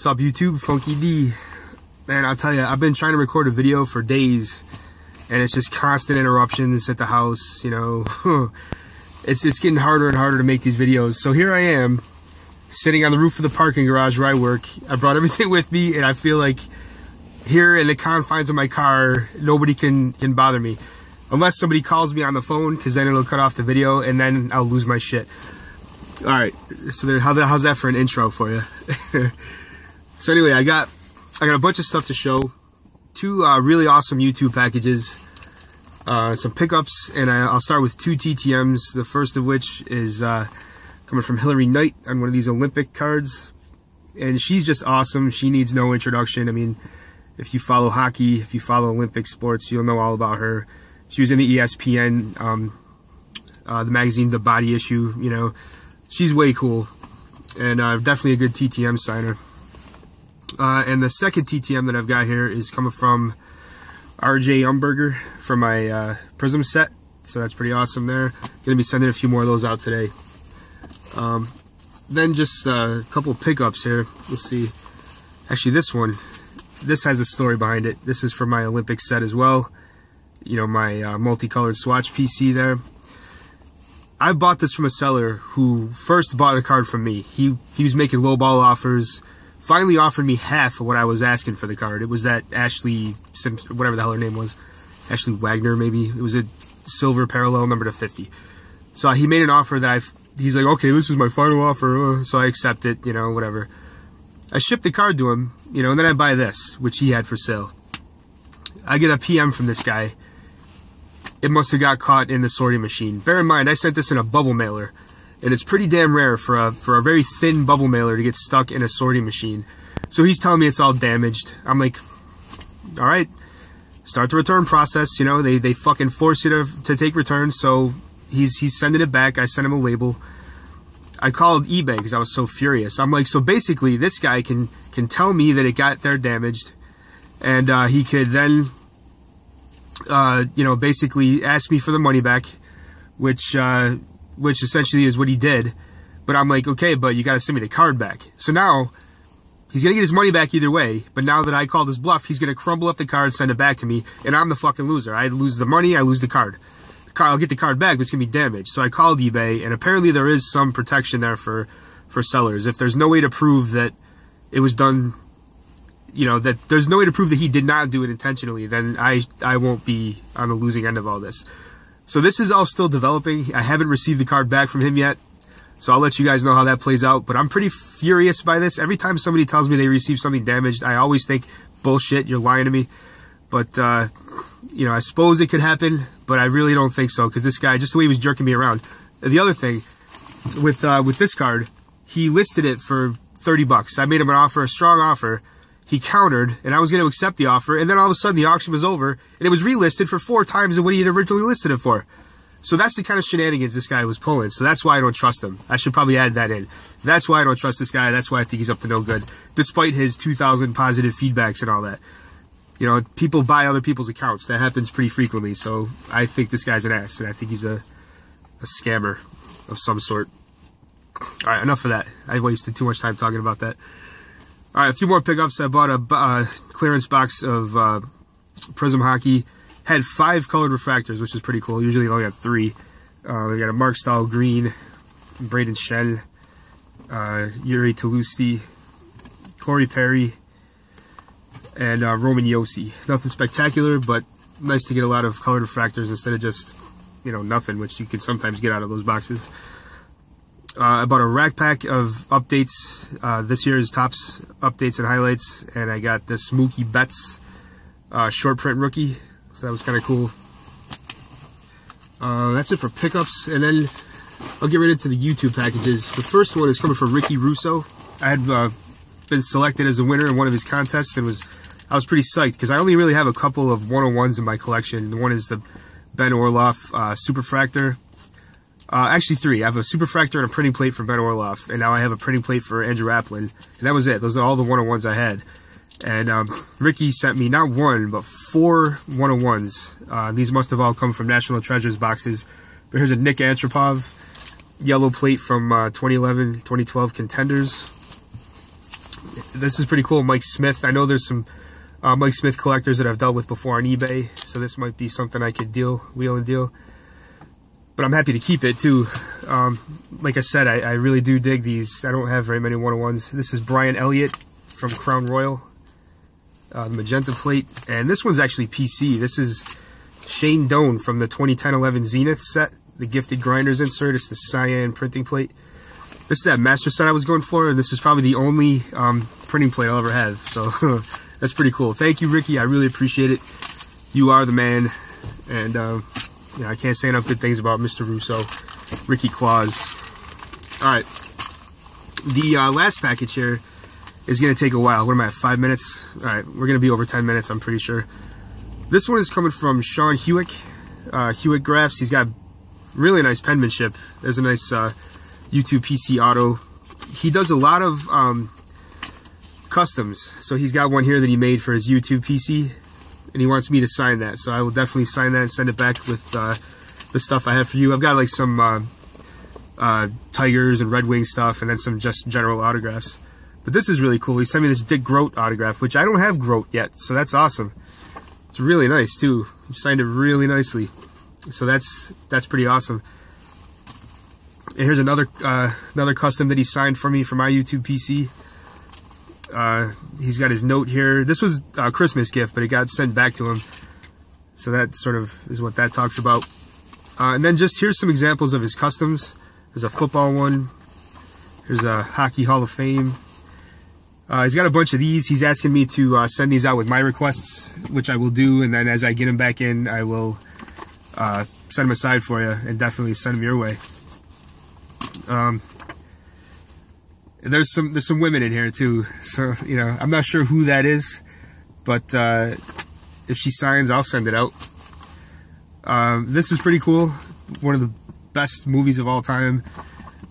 What's up, YouTube? Funky D. Man, I'll tell you, I've been trying to record a video for days, and it's just constant interruptions at the house, you know. It's getting harder and harder to make these videos. So here I am, sitting on the roof of the parking garage where I work. I brought everything with me, and I feel like here in the confines of my car, nobody can bother me. Unless somebody calls me on the phone, because then it'll cut off the video, and then I'll lose my shit. Alright, so how's that for an intro for you? So anyway, I got a bunch of stuff to show. Two really awesome YouTube packages, some pickups, and I'll start with two TTMs. The first of which is coming from Hillary Knight on one of these Olympic cards, and she's just awesome. She needs no introduction. I mean, if you follow hockey, if you follow Olympic sports, you'll know all about her. She was in the ESPN, the magazine, The Body issue. You know, she's way cool, and definitely a good TTM signer. And the second TTM that I've got here is coming from RJ Umberger from my Prism set, so that's pretty awesome there. Gonna be sending a few more of those out today. Then just a couple pickups here. Let's see. Actually, this has a story behind it. This is from my Olympic set as well. You know, my multicolored swatch PC there. I bought this from a seller who first bought a card from me. He was making lowball offers. Finally offered me half of what I was asking for the card. It was that Ashley Simpson, whatever the hell her name was. Ashley Wagner, maybe. It was a silver parallel number to 50. So he made an offer that he's like, okay, this is my final offer. So I accept it, you know, whatever. I shipped the card to him, you know, and then I buy this, which he had for sale. I get a PM from this guy. It must have got caught in the sorting machine. Bear in mind, I sent this in a bubble mailer. And it's pretty damn rare for a very thin bubble mailer to get stuck in a sorting machine. So he's telling me it's all damaged. I'm like, all right, start the return process. You know, they fucking force you to take returns. So he's sending it back. I sent him a label. I called eBay because I was so furious. I'm like, so basically this guy can tell me that it got there damaged, and he could then you know, basically ask me for the money back, which essentially is what he did. But I'm like, okay, but you gotta send me the card back. So now he's gonna get his money back either way, but now that I called his bluff, he's gonna crumble up the card, send it back to me, and I'm the fucking loser. I lose the money, I lose the card. I'll get the card back, but it's gonna be damaged. So I called eBay, and apparently there is some protection there for sellers. If there's no way to prove that it was done, you know, that there's no way to prove that he did not do it intentionally, then I won't be on the losing end of all this. So this is all still developing. I haven't received the card back from him yet, so I'll let you guys know how that plays out. But I'm pretty furious by this. Every time somebody tells me they received something damaged, I always think, bullshit, you're lying to me. But, you know, I suppose it could happen, but I really don't think so, because this guy, just the way he was jerking me around. The other thing, with this card, he listed it for 30 bucks. I made him an offer, a strong offer. He countered, and I was going to accept the offer, and then all of a sudden the auction was over, and it was relisted for 4 times of what he had originally listed it for. So that's the kind of shenanigans this guy was pulling, so that's why I don't trust him. I should probably add that in. That's why I don't trust this guy, that's why I think he's up to no good, despite his 2,000 positive feedbacks and all that. You know, people buy other people's accounts. That happens pretty frequently, so I think this guy's an ass, and I think he's a scammer of some sort. Alright, enough of that. I wasted too much time talking about that. Alright, a few more pickups. I bought a clearance box of Prism Hockey. Had 5 colored refractors, which is pretty cool. Usually I only have 3. We got a Mark Stahl Green, Braden Shen, Yuri Talusti, Corey Perry, and Roman Yossi. Nothing spectacular, but nice to get a lot of colored refractors instead of just, you know, nothing, which you can sometimes get out of those boxes. I bought a rack pack of updates, this year's Topps updates and highlights, and I got this Mookie Betts short print rookie, so that was kind of cool. That's it for pickups, and then I'll get right into the YouTube packages. The first one is coming from Russo. I had been selected as a winner in one of his contests, and I was pretty psyched, because I only really have a couple of 101s in my collection. One is the Ben Orloff Superfractor. Actually 3. I have a Superfractor and a printing plate for Ben Orloff, and now I have a printing plate for Andrew Applin, and that was it. Those are all the 101s I had. And Ricky sent me not 1, but 4 101s. These must have all come from National Treasures boxes. But here's a Nick Antropov yellow plate from 2011-2012 Contenders. This is pretty cool. Mike Smith. I know there's some Mike Smith collectors that I've dealt with before on eBay, so this might be something I could wheel and deal. But I'm happy to keep it too. Like I said, I really do dig these. I don't have very many 101s. This is Brian Elliott from Crown Royal, the magenta plate, and this one's actually PC. This is Shane Doan from the 2010-11 Zenith set, the gifted grinders insert. It's the cyan printing plate. This is that master set I was going for, and this is probably the only printing plate I'll ever have. So that's pretty cool. Thank you, Ricky. I really appreciate it. You are the man, and yeah, I can't say enough good things about Mr. Russo, Ricky Claus. All right, the last package here is going to take a while. What am I at, 5 minutes? All right, we're going to be over 10 minutes, I'm pretty sure. This one is coming from Sean Huyck, Huyck Graphs. He's got really nice penmanship. There's a nice YouTube PC auto. He does a lot of customs. So he's got one here that he made for his YouTube PC, and he wants me to sign that. So I will definitely sign that and send it back with the stuff I have for you. I've got like some Tigers and Red Wing stuff, and then some just general autographs. But this is really cool. He sent me this Dick Groat autograph, which I don't have Groat yet, so that's awesome. It's really nice too. He signed it really nicely, so that's pretty awesome. And here's another custom that he signed for me for my YouTube PC. He's got his note here. This was a Christmas gift, but it got sent back to him, so that sort of is what that talks about. And then just here's some examples of his customs. There's a football one. There's a Hockey Hall of Fame. He's got a bunch of these. He's asking me to send these out with my requests, which I will do, and then as I get them back in, I will send them aside for you and definitely send them your way. There's some women in here too, so you know, I'm not sure who that is, but if she signs, I'll send it out. This is pretty cool. One of the best movies of all time.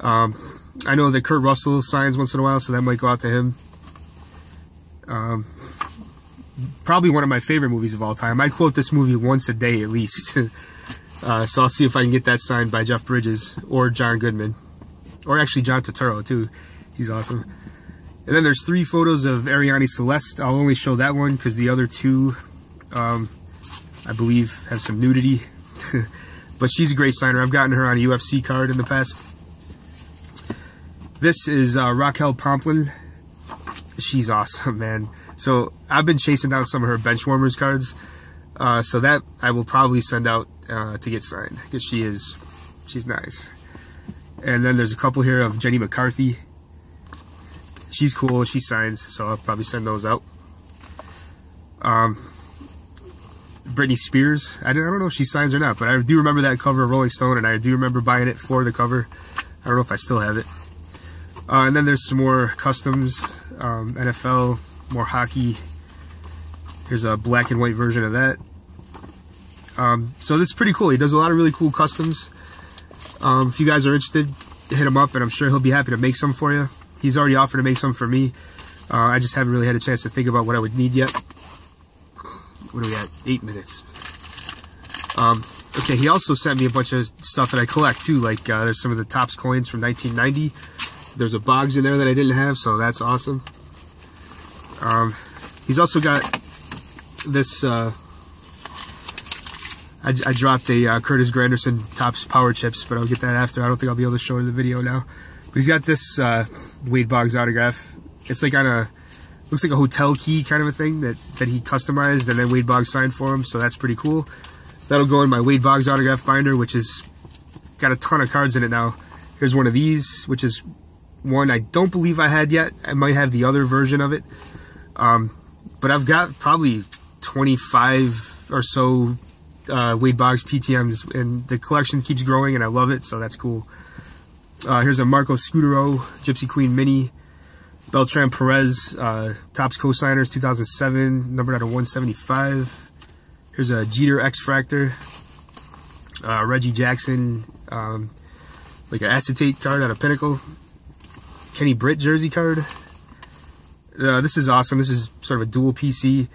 I know that Kurt Russell signs once in a while, so that might go out to him. Probably one of my favorite movies of all time. I quote this movie once a day at least. So I'll see if I can get that signed by Jeff Bridges or John Goodman, or actually John Turturro too. He's awesome. And then there's 3 photos of Ariane Celeste. I'll only show that one because the other 2, I believe, have some nudity. But she's a great signer. I've gotten her on a UFC card in the past. This is Raquel Pomplin. She's awesome, man. So I've been chasing down some of her Benchwarmers cards. So that I will probably send out to get signed, because she's nice. And then there's a couple here of Jenny McCarthy. She's cool. She signs, so I'll probably send those out. Britney Spears. I don't know if she signs or not, but I do remember that cover of Rolling Stone, and I do remember buying it for the cover. I don't know if I still have it. And then there's some more customs, NFL, more hockey. Here's a black and white version of that. So this is pretty cool. He does a lot of really cool customs. If you guys are interested, hit him up, and I'm sure he'll be happy to make some for you. He's already offered to make some for me. I just haven't really had a chance to think about what I would need yet. What are we at? 8 minutes. Okay, he also sent me a bunch of stuff that I collect too. Like there's some of the Topps coins from 1990. There's a Boggs in there that I didn't have, so that's awesome. He's also got this. I dropped a Curtis Granderson Topps Power Chips, but I'll get that after. I don't think I'll be able to show it in the video now. But he's got this Wade Boggs autograph. It's like on a, looks like a hotel key kind of a thing that he customized, and then Wade Boggs signed for him, so that's pretty cool. That'll go in my Wade Boggs autograph binder, which has got a ton of cards in it now. Here's one of these, which is one I don't believe I had yet. I might have the other version of it. But I've got probably 25 or so Wade Boggs TTMs, and the collection keeps growing, and I love it, so that's cool. Here's a Marco Scudero Gypsy Queen Mini. Beltran Perez, Topps Cosigners 2007, numbered out of 175. Here's a Jeter X-Fractor. Reggie Jackson, like an acetate card out of Pinnacle. Kenny Britt jersey card. This is awesome. This is sort of a dual PC.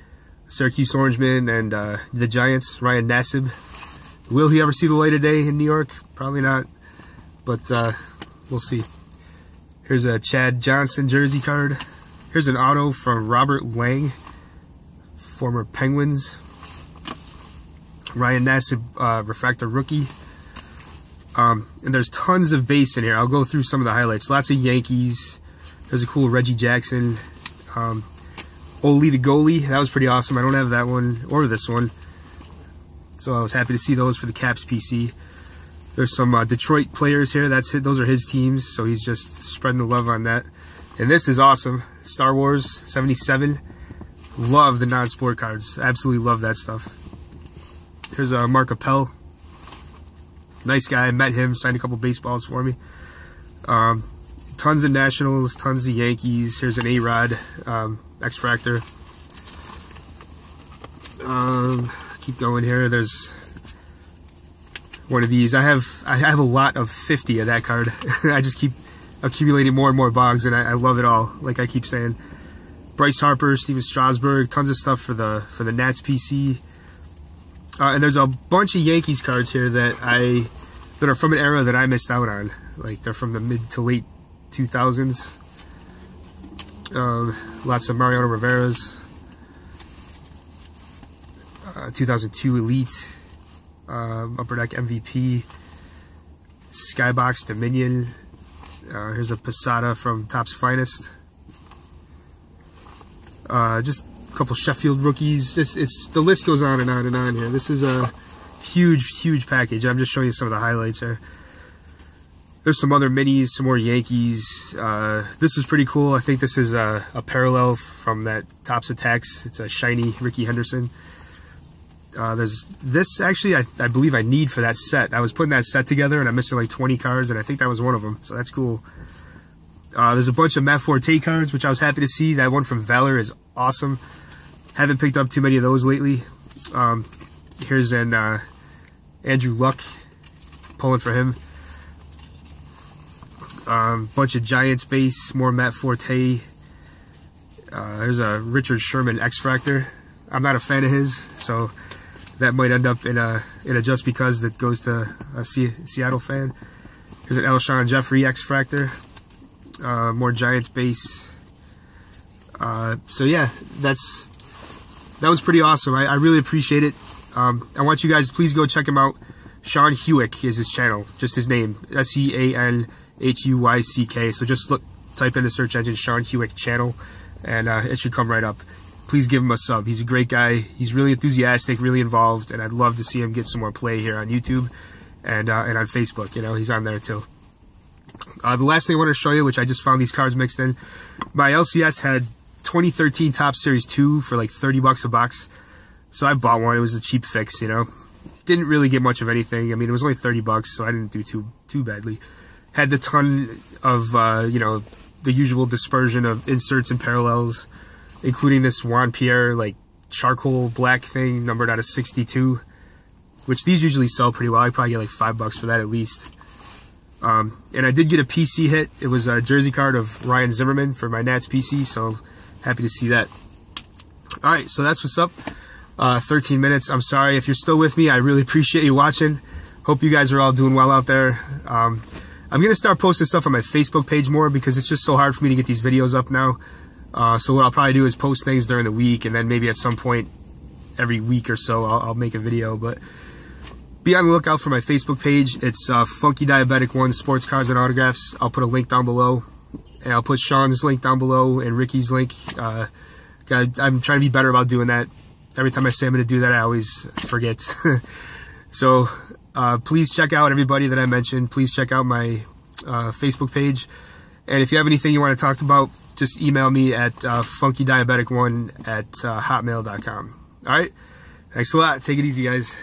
Syracuse Orangemen and the Giants, Ryan Nassib. Will he ever see the light of day in New York? Probably not, but we'll see. Here's a Chad Johnson jersey card. Here's an auto from Robert Lang, former Penguins. Ryan Nassib, refractor rookie. And there's tons of base in here. I'll go through some of the highlights. Lots of Yankees. There's a cool Reggie Jackson. Ole the goalie. That was pretty awesome. I don't have that one or this one, so I was happy to see those for the Caps PC. There's some Detroit players here. That's it. Those are his teams, so he's just spreading the love on that. And this is awesome. Star Wars 77. Love the non-sport cards. Absolutely love that stuff. Here's a Mark Appel. Nice guy. Met him. Signed a couple baseballs for me. Tons of Nationals. Tons of Yankees. Here's an A-Rod X-Fractor. Keep going here. There's one of these. I have a lot of 50 of that card. I just keep accumulating more and more bogs, and I love it all. Like I keep saying, Bryce Harper, Steven Strasburg, tons of stuff for the Nats PC. And there's a bunch of Yankees cards here that are from an era that I missed out on. Like they're from the mid to late 2000s. Lots of Mariano Rivera's. 2002 Elite. Upper Deck MVP. Skybox Dominion. Here's a Posada from Topps Finest. Just a couple Sheffield rookies. The list goes on and on and on here. This is a huge package. I'm just showing you some of the highlights here. There's some other minis, some more Yankees. This is pretty cool. I think this is a parallel from that Topps Attacks. It's a shiny Ricky Henderson. There's this, actually, I believe I need for that set. I was putting that set together and I'm missing like 20 cards, and I think that was one of them, so that's cool. There's a bunch of Matt Forte cards, which I was happy to see. That one from Valor is awesome. Haven't picked up too many of those lately. Here's an Andrew Luck, pulling for him. Bunch of Giants base, more Matt Forte. There's a Richard Sherman X-Fractor. I'm not a fan of his, so that might end up in a just because that goes to a Seattle fan. Here's an Alshon Jeffrey X-Fractor. More Giants base. So yeah, that was pretty awesome. I really appreciate it. I want you guys to please go check him out. Sean Huyck is his channel, just his name, SeanHuyck. So just type in the search engine Sean Huyck channel, and it should come right up. Please give him a sub. He's a great guy. He's really enthusiastic, really involved, and I'd love to see him get some more play here on YouTube and on Facebook. You know, he's on there too. The last thing I want to show you, which I just found these cards mixed in, my LCS had 2013 Topps Series 2 for like 30 bucks a box. So I bought one. It was a cheap fix, you know. Didn't really get much of anything. I mean, it was only 30 bucks, so I didn't do too badly. Had the ton of, you know, the usual dispersion of inserts and parallels, including this Juan Pierre, like, charcoal black thing, numbered out of 62, which these usually sell pretty well. I probably get like $5 for that at least. And I did get a PC hit. It was a jersey card of Ryan Zimmerman for my Nats PC, so happy to see that. Alright, so that's what's up. 13 minutes. I'm sorry if you're still with me. I really appreciate you watching. Hope you guys are all doing well out there. I'm going to start posting stuff on my Facebook page more because it's just so hard for me to get these videos up now. So what I'll probably do is post things during the week, and then maybe at some point every week or so I'll make a video. But be on the lookout for my Facebook page. It's Funky Diabetic 1 Sports Cards and Autographs. I'll put a link down below, and I'll put Sean's link down below and Ricky's link. I'm trying to be better about doing that. Every time I say I'm going to do that, I always forget. So please check out everybody that I mentioned. Please check out my Facebook page. And if you have anything you want to talk about, just email me at funkydiabetic1@hotmail.com. All right? Thanks a lot. Take it easy, guys.